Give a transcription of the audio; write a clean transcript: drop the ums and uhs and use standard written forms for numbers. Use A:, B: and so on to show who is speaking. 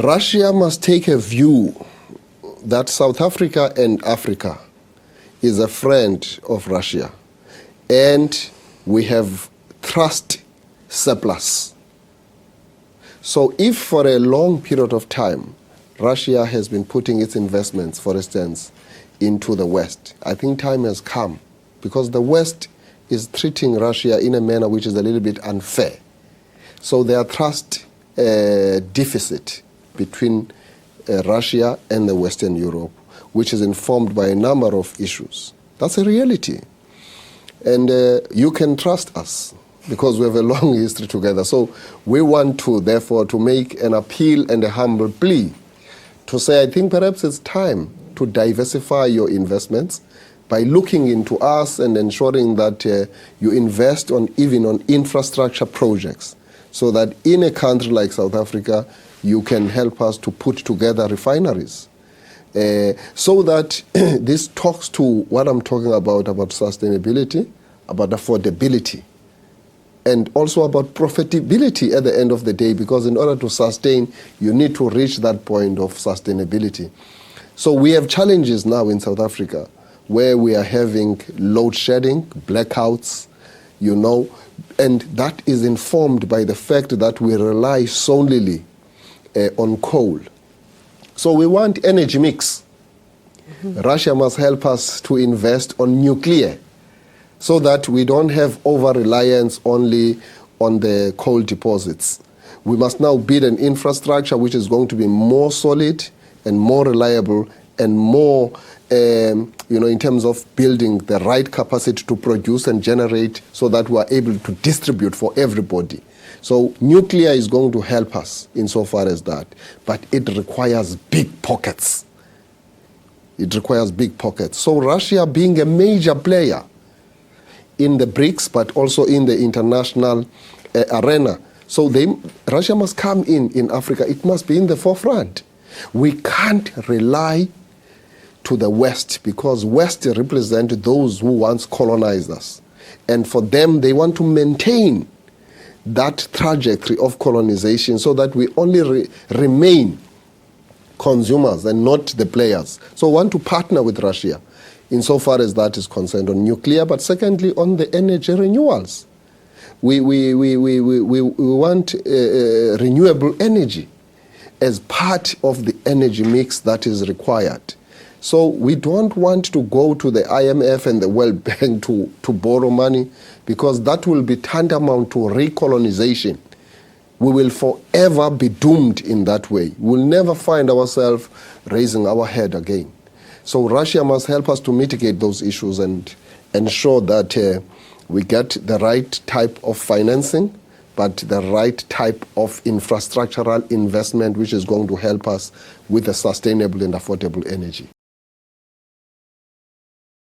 A: Russia must take a view that South Africa and Africa is a friend of Russia, and we have trust surplus. So if for a long period of time, Russia has been putting its investments, for instance, into the West, I think time has come, because the West is treating Russia in a manner which is a little bit unfair. So there are trust deficit between Russia and the Western Europe, which is informed by a number of issues. That's a reality. And you can trust us because we have a long history together. So we want to, therefore, to make an appeal and a humble plea to say, I think perhaps it's time to diversify your investments by looking into us and ensuring that you invest even on infrastructure projects, so that in a country like South Africa, you can help us to put together refineries. So that this talks to what I'm talking about sustainability, about affordability, and also about profitability at the end of the day, because in order to sustain, you need to reach that point of sustainability. So we have challenges now in South Africa where we are having load shedding, blackouts, and that is informed by the fact that we rely solely on coal. So we want energy mix. Mm-hmm. Russia must help us to invest on nuclear so that we don't have over-reliance only on the coal deposits. We must now build an infrastructure which is going to be more solid and more reliable and more, in terms of building the right capacity to produce and generate so that we are able to distribute for everybody. So nuclear is going to help us insofar as that, but it requires big pockets. It requires big pockets. So Russia being a major player in the BRICS, but also in the international arena. So Russia must come in Africa. It must be in the forefront. We can't rely to the West, because West represent those who once colonized us. And for them, they want to maintain that trajectory of colonization so that we only remain consumers and not the players. So we want to partner with Russia insofar as that is concerned on nuclear, but secondly on the energy renewals. We want renewable energy as part of the energy mix that is required. So we don't want to go to the IMF and the World Bank to borrow money, because that will be tantamount to recolonization. We will forever be doomed in that way. We'll never find ourselves raising our head again. So Russia must help us to mitigate those issues and ensure that we get the right type of financing, but the right type of infrastructural investment which is going to help us with a sustainable and affordable energy.